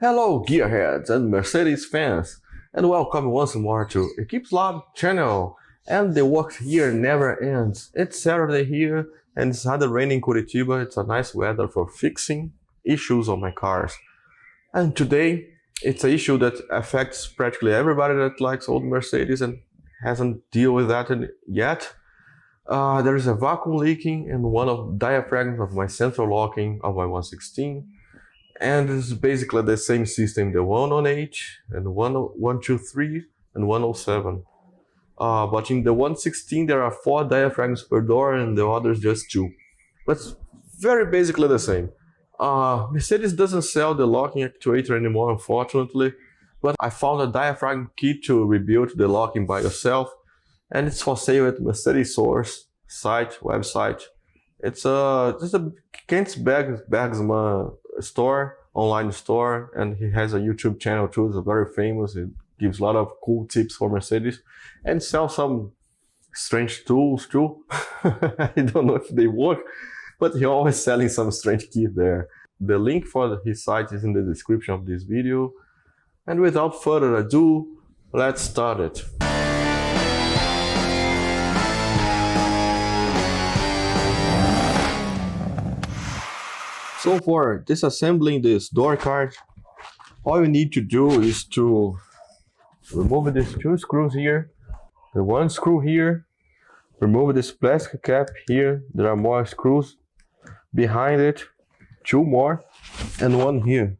Hello gearheads and Mercedes fans, and welcome once more to Equips Lab channel. And the work here never ends. It's Saturday here and it's rather raining in Curitiba. It's a nice weather for fixing issues on my cars. And today it's an issue that affects practically everybody that likes old Mercedes and hasn't dealt with that yet. There is a vacuum leaking in one of the diaphragms of my central locking of my 116. And it's basically the same system, the 108 and 123 and 107. But in the 116 there are 4 diaphragms per door and the others just 2. But it's very basically the same. Mercedes doesn't sell the locking actuator anymore, unfortunately, but I found a diaphragm kit to rebuild the locking by yourself, and it's for sale at Mercedes Source website. It's just a Kent's Bagsman store, online store, and he has a YouTube channel too. It's very famous. It gives a lot of cool tips for Mercedes and sells some strange tools too. I don't know if they work, but he's always selling some strange kit there. The link for his site is in the description of this video. And without further ado, let's start it. So for disassembling this door card, all you need to do is to remove these 2 screws here, the 1 screw here, remove this plastic cap here, there are more screws behind it, 2 more, and 1 here.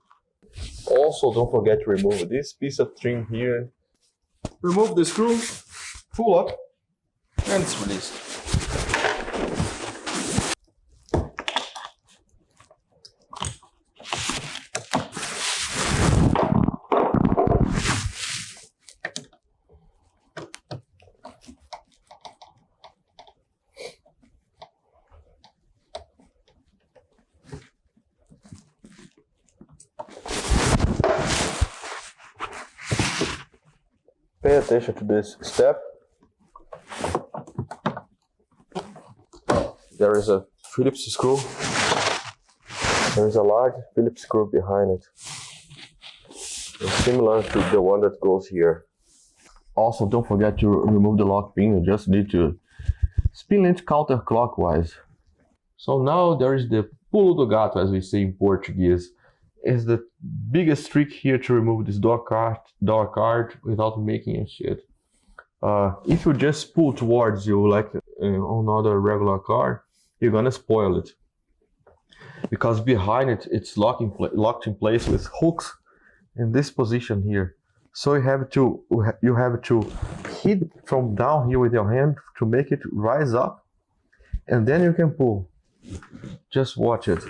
Also don't forget to remove this piece of trim here. Remove the screw, pull up, and it's released. Pay attention to this step. There is a Phillips screw. There is a large Phillips screw behind it. It's similar to the one that goes here. Also, don't forget to remove the lock pin. You just need to spin it counterclockwise. So now there is the pulo do gato, as we say in Portuguese. Is the biggest trick here to remove this door card without making a shit. If you just pull towards you like on another regular car, you're gonna spoil it, because behind it it's locked in place with hooks in this position here. So you have to hit from down here with your hand to make it rise up, and then you can pull. Just watch it.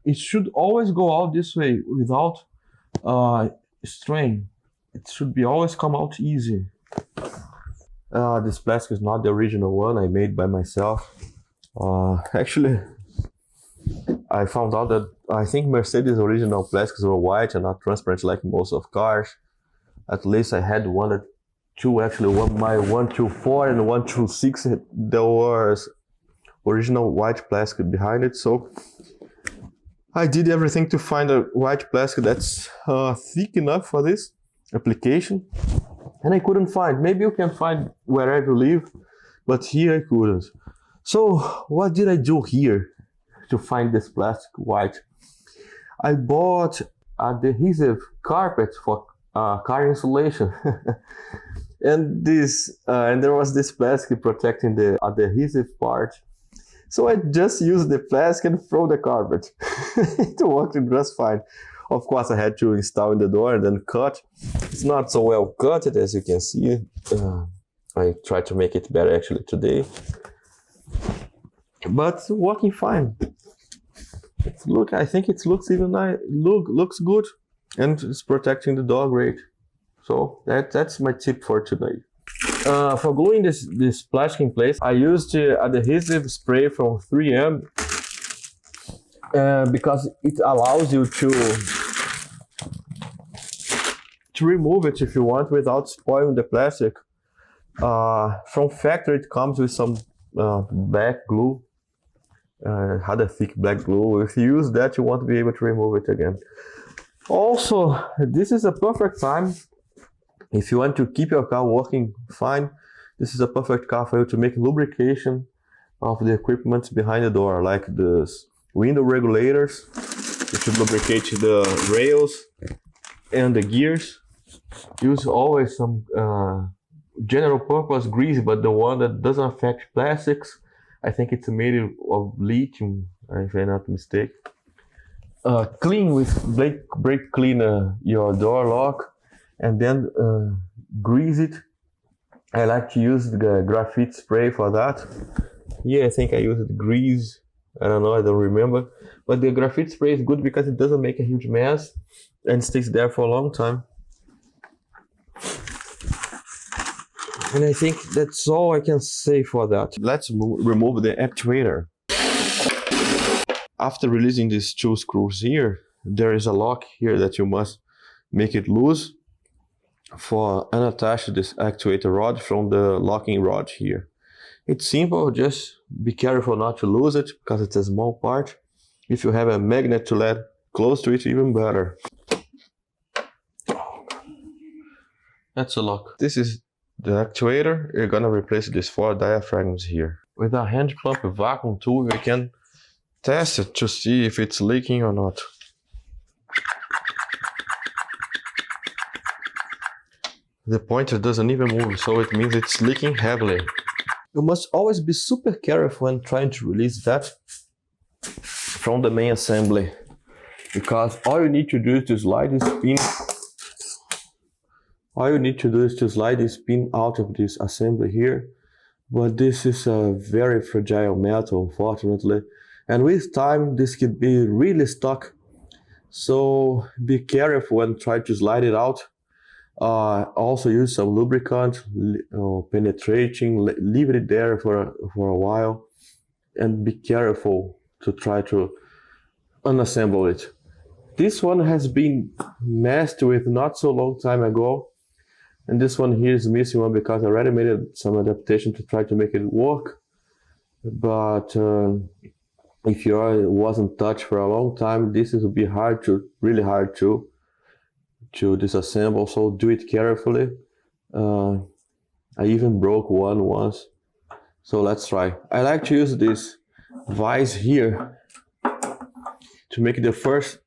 It should always go out this way without strain. It should be always come out easy. This plastic is not the original one I made by myself. Actually, I found out that I think Mercedes original plastics were white and not transparent like most of cars. At least I had my 124 and 126, there was original white plastic behind it, so I did everything to find a white plastic that's thick enough for this application, and I couldn't find. Maybe you can find wherever you live, but here I couldn't. So what did I do here to find this plastic white? I bought adhesive carpet for car insulation. and there was this plastic protecting the adhesive part. So I just used the plastic and throw the carpet. It worked just fine. Of course, I had to install in the door and then cut. It's not so well cut, as you can see. I tried to make it better actually today. But working fine. I think it looks even nice. Looks good, and it's protecting the door great. So that's my tip for today. For gluing this plastic in place, I used adhesive spray from 3M because it allows you to remove it if you want without spoiling the plastic. From factory it comes with some black glue, rather thick black glue. If you use that, you won't be able to remove it again. Also, this is a perfect time if you want to keep your car working fine. This is a perfect car for you to make lubrication of the equipment behind the door, like the window regulators. You should lubricate the rails and the gears. Use always some general purpose grease, but the one that doesn't affect plastics. I think it's made of lithium, if I'm not mistaken. Clean with brake cleaner your door lock, and then grease it. I like to use the graphite spray for that. Here I think I used grease. I don't know, I don't remember. But the graphite spray is good because it doesn't make a huge mess and stays there for a long time. And I think that's all I can say for that. Let's remove the actuator. After releasing these two screws here, there is a lock here that you must make it loose for unattach this actuator rod from the locking rod here. It's simple, just be careful not to lose it because it's a small part. If you have a magnet to let close to it, even better. That's a lock. This is the actuator. You're gonna replace these 4 diaphragms here. With a hand pump vacuum tool, we can test it to see if it's leaking or not. The pointer doesn't even move, so it means it's leaking heavily. You must always be super careful when trying to release that from the main assembly, because all you need to do is to slide this pin. All you need to do is to slide this pin out of this assembly here. But this is a very fragile metal, unfortunately. And with time, this could be really stuck. So be careful when trying to slide it out. Also use some lubricant, penetrating, leave it there for a while. And be careful to try to unassemble it. This one has been messed with not so long time ago. And this one here is missing one because I already made some adaptation to try to make it work. But if yours wasn't touched for a long time, this will be really hard to disassemble. So do it carefully. I even broke one once. So let's try. I like to use this vise here to make the first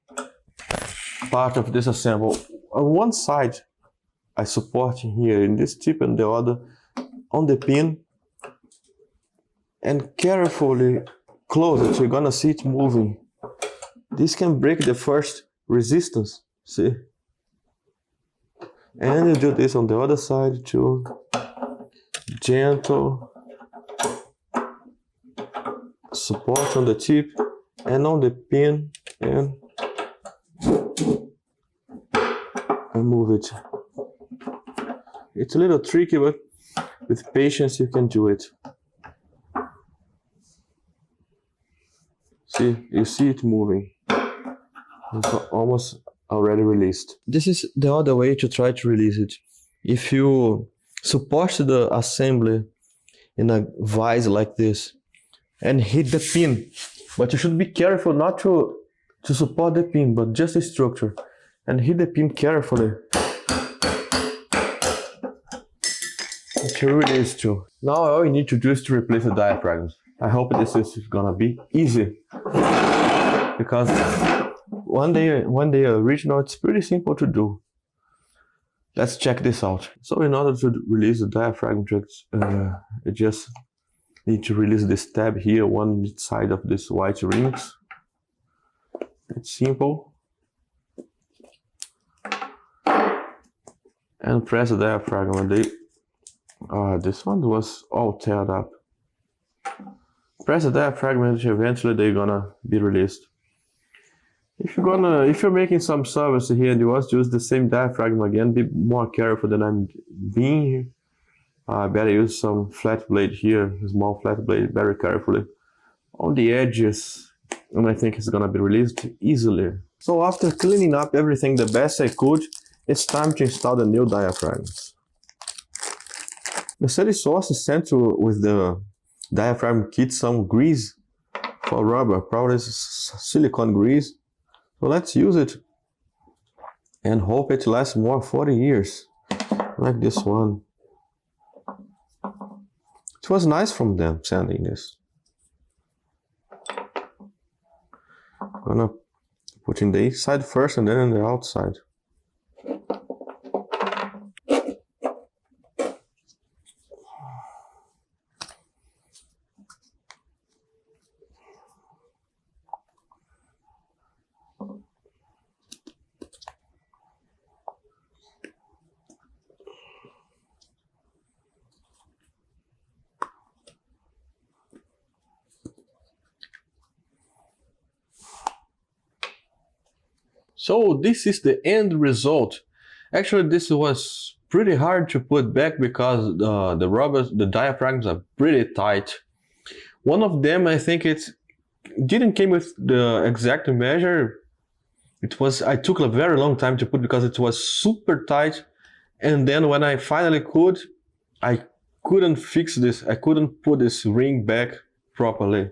part of disassemble. On one side, I support here in this tip and the other on the pin, and carefully close it so you're gonna see it moving. This can break the first resistance, see? And you do this on the other side too. Gentle support on the tip and on the pin, and move it. It's a little tricky, but with patience you can do it. See, you see it moving. It's almost already released. This is the other way to try to release it. If you support the assembly in a vise like this and hit the pin, but you should be careful not to support the pin, but just the structure, and hit the pin carefully to release too. Now all you need to do is to replace the diaphragms. I hope this is gonna be easy, because when they are original, it's pretty simple to do. Let's check this out. So in order to release the diaphragm, you just need to release this tab here, one side of this white rings. It's simple. And press the diaphragm, and this one was all teared up. Press the diaphragm and eventually they're gonna be released. If you're making some service here and you want to use the same diaphragm again, be more careful than I'm being here. I better use some flat blade here, a small flat blade, very carefully on the edges, and I think it's gonna be released easily. So after cleaning up everything the best I could, it's time to install the new diaphragms. Mercedes also sent with the diaphragm kit some grease for rubber, probably silicone grease. So let's use it and hope it lasts more 40 years, like this one. It was nice from them sending this. I'm gonna put in the inside first and then in the outside. So this is the end result. Actually, this was pretty hard to put back because the diaphragms are pretty tight. One of them, I think it didn't came with the exact measure. I took a very long time to put because it was super tight. And then when I finally could, I couldn't fix this. I couldn't put this ring back properly.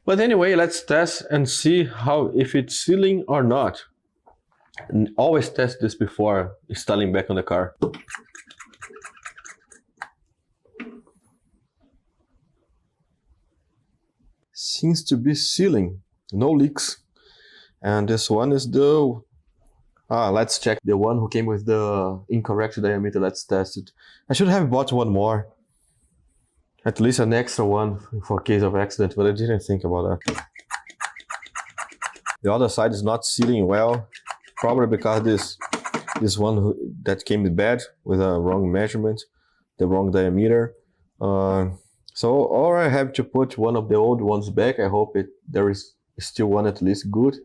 But anyway, let's test and see if it's sealing or not. And always test this before installing back on the car. Seems to be sealing, no leaks. And this one is let's check the one who came with the incorrect diameter. Let's test it. I should have bought one more. At least an extra one for case of accident, but I didn't think about that. The other side is not sealing well, probably because this one that came bad with a wrong measurement, the wrong diameter. Or I have to put one of the old ones back. I hope there is still one at least good.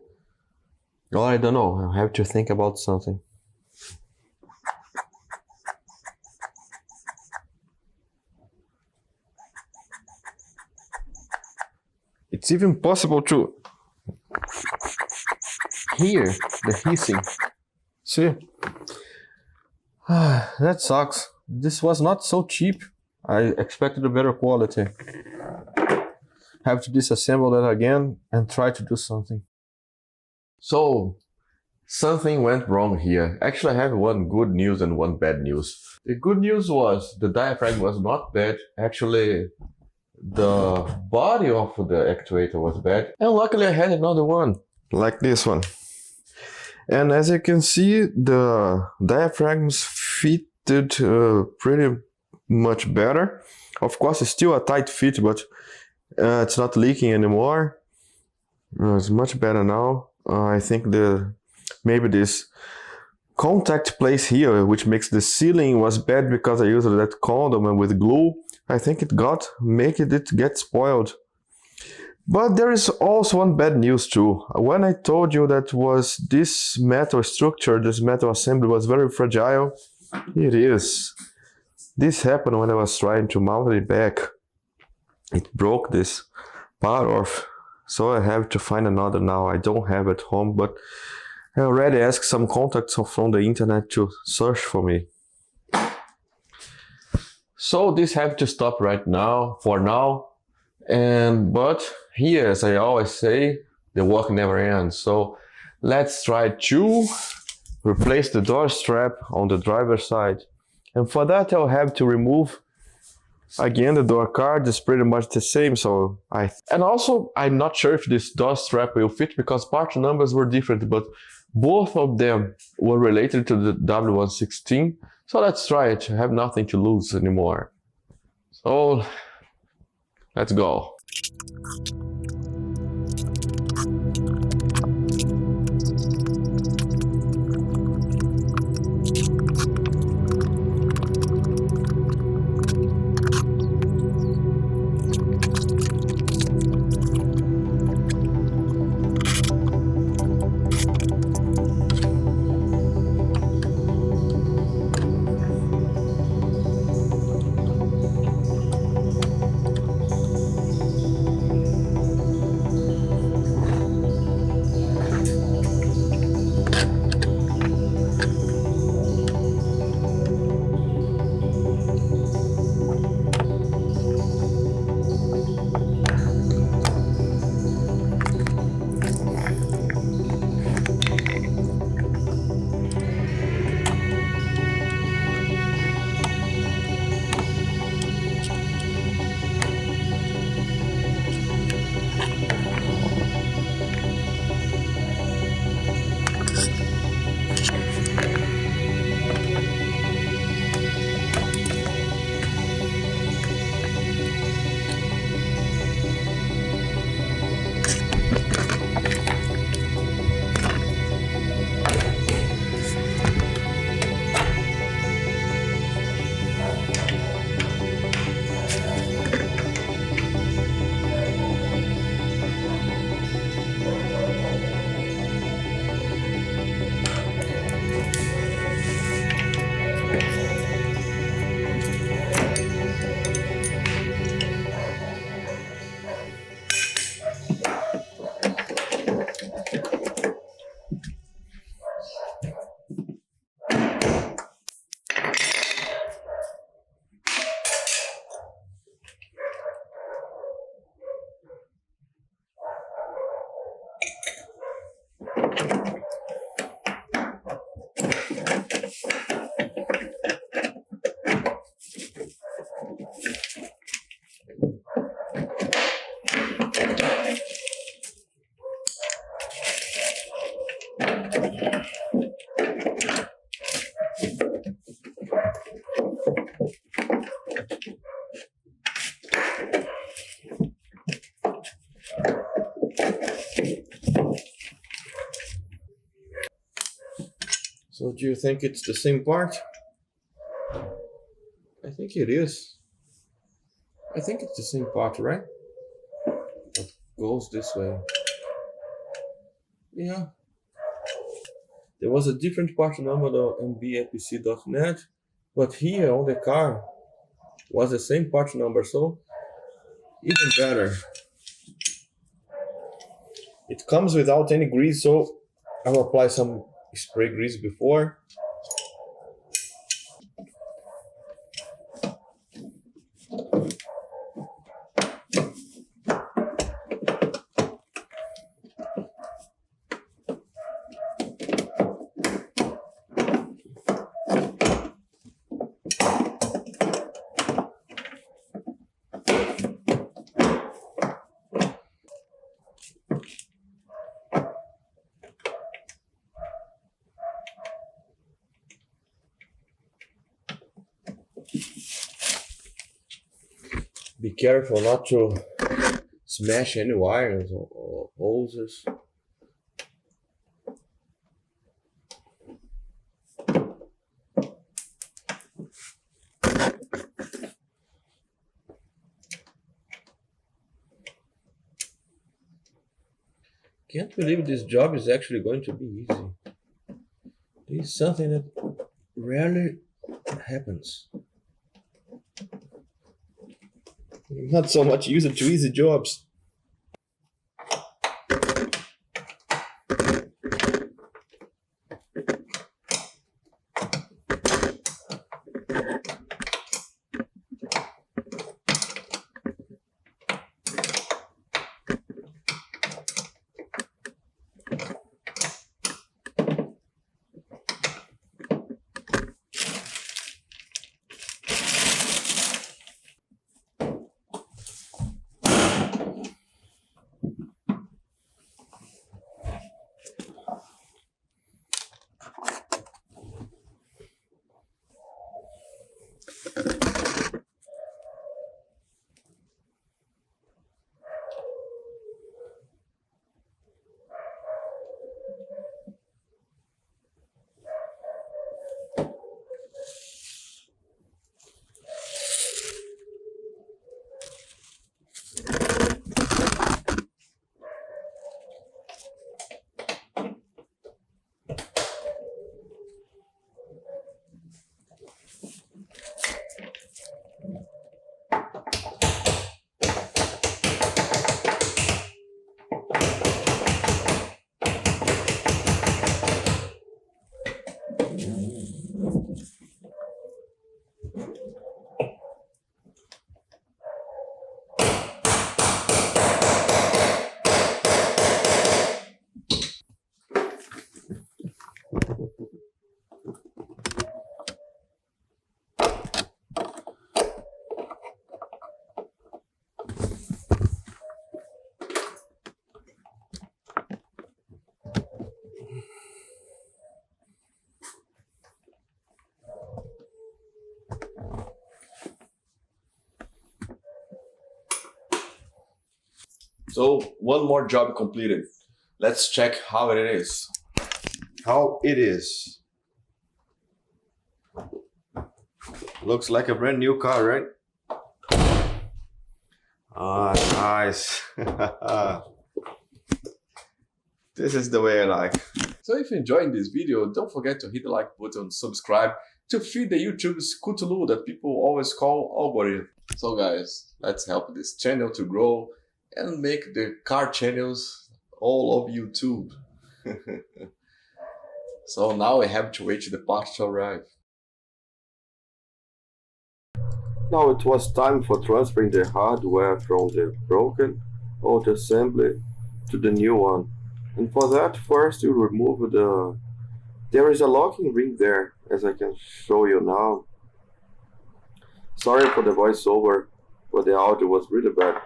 Or I don't know, I have to think about something. It's even possible to hear the hissing. See? That sucks. This was not so cheap. I expected a better quality. Have to disassemble that again and try to do something. So, something went wrong here. Actually, I have one good news and one bad news. The good news was the diaphragm was not bad. Actually, the body of the actuator was bad, and luckily I had another one like this one. And as you can see, the diaphragms fitted pretty much better. Of course, it's still a tight fit, but it's not leaking anymore. It's much better now. I think maybe this contact place here, which makes the sealing, was bad because I used that condom and with glue. I think it get spoiled. But there is also one bad news too. When I told you that this metal structure, this metal assembly was very fragile, it is. This happened when I was trying to mount it back. It broke this part off, so I have to find another now. I don't have it at home, but I already asked some contacts from the internet to search for me. So this have to stop right now, for now. But here, as I always say, the work never ends. So let's try to replace the door strap on the driver's side. And for that, I'll have to remove again the door card. Is pretty much the same. And also, I'm not sure if this door strap will fit because part numbers were different, but both of them were related to the W116. So let's try it. I have nothing to lose anymore. So let's go. So do you think it's the same part? I think it is. I think it's the same part, right? It goes this way. Yeah. There was a different part number on mbapc.net, but here on the car was the same part number, so even better. It comes without any grease, so I will apply some spray grease before. Be careful not to smash any wires or hoses. Can't believe this job is actually going to be easy. This is something that rarely happens. I'm not so much used to easy jobs. So one more job completed. Let's check how it is. How it is. Looks like a brand new car, right? Ah, nice. This is the way I like. So if you're enjoying this video, don't forget to hit the like button, subscribe to feed the YouTube's Cthulhu that people always call algorithm. So guys, let's help this channel to grow and make the car channels all of YouTube. So now I have to wait to the parts to arrive. Now it was time for transferring the hardware from the broken old assembly to the new one. And for that, first you remove there is a locking ring there, as I can show you now. Sorry for the voiceover, but the audio was really bad.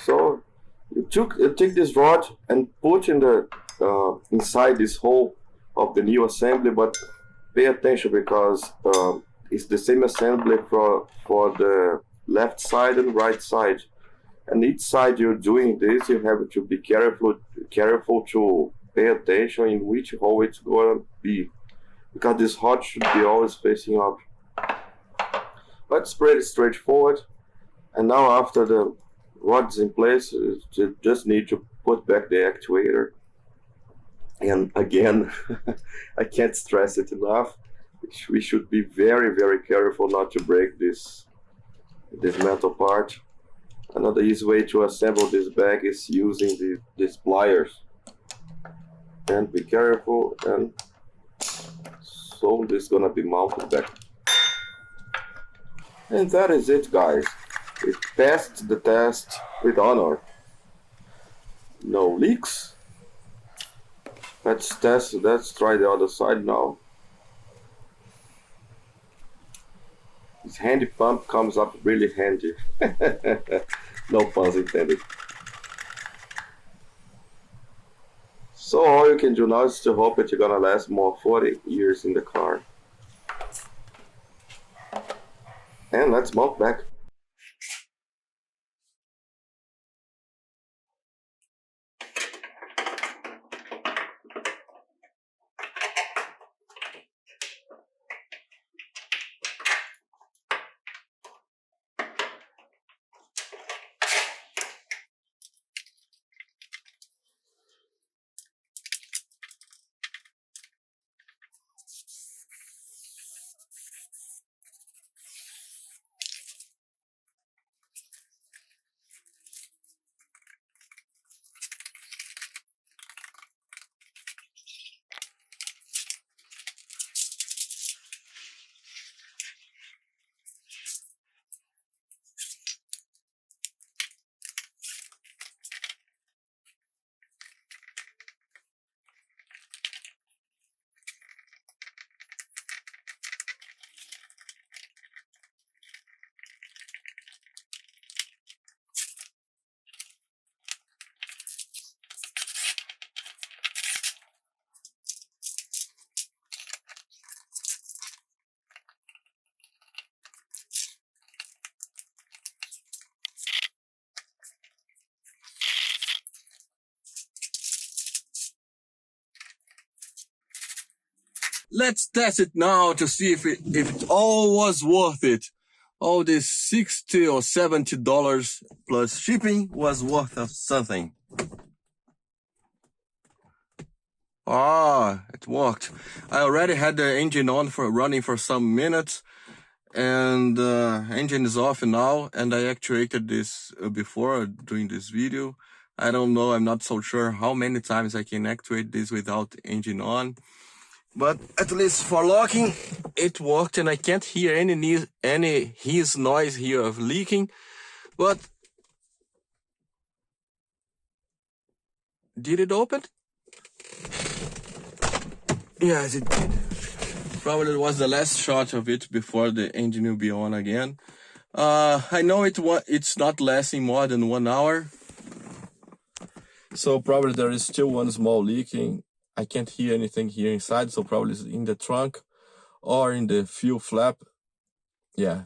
So you take this rod and put in the inside this hole of the new assembly, but pay attention because it's the same assembly for the left side and right side. And each side you're doing this, you have to be careful to pay attention in which hole it's going to be. because this hod should be always facing up. But it's pretty straightforward. And now after the rod's in place, you just need to put back the actuator. And again, I can't stress it enough. We should be very, very careful not to break this metal part. Another easy way to assemble this bag is using these pliers. And be careful, and so this is gonna be mounted back. And that is it, guys. It passed the test with honor. No leaks. Let's try the other side now. This handy pump comes up really handy. No puns intended. So all you can do now is to hope that you're gonna last more 40 years in the car. And let's mount back. Let's test it now to see if it all was worth it. All this $60 or $70 plus shipping was worth of something. Ah, it worked. I already had the engine on running for some minutes, and engine is off now, and I actuated this before doing this video. I don't know, I'm not so sure how many times I can actuate this without engine on. But at least for locking, it worked, and I can't hear any his noise here of leaking. But did it open? Yes, it did. Probably it was the last shot of it before the engine will be on again. I know it's not lasting more than 1 hour, so probably there is still one small leaking. I can't hear anything here inside, so probably it's in the trunk or in the fuel flap. Yeah,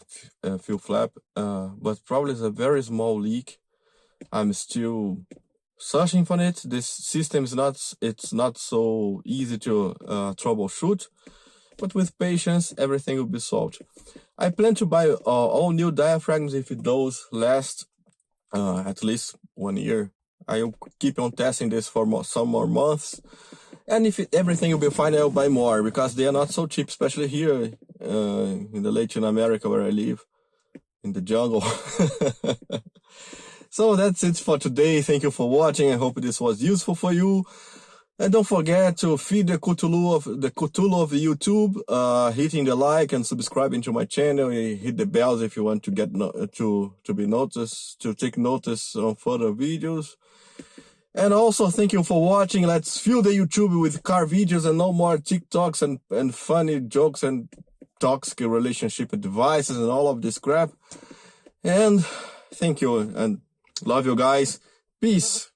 fuel flap. But probably it's a very small leak. I'm still searching for it. This system is not so easy to troubleshoot, but with patience, everything will be solved. I plan to buy all new diaphragms if those last at least 1 year. I'll keep on testing this for some more months. And if everything will be fine, I'll buy more, because they are not so cheap, especially here in the Latin America where I live, in the jungle. So that's it for today. Thank you for watching. I hope this was useful for you. And don't forget to feed the Cthulhu of YouTube, hitting the like and subscribing to my channel. Hit the bells if you want to get to be noticed, to take notice on further videos. And also, thank you for watching. Let's fill the YouTube with car videos and no more TikToks and funny jokes and toxic relationship advices and all of this crap. And thank you and love you guys. Peace.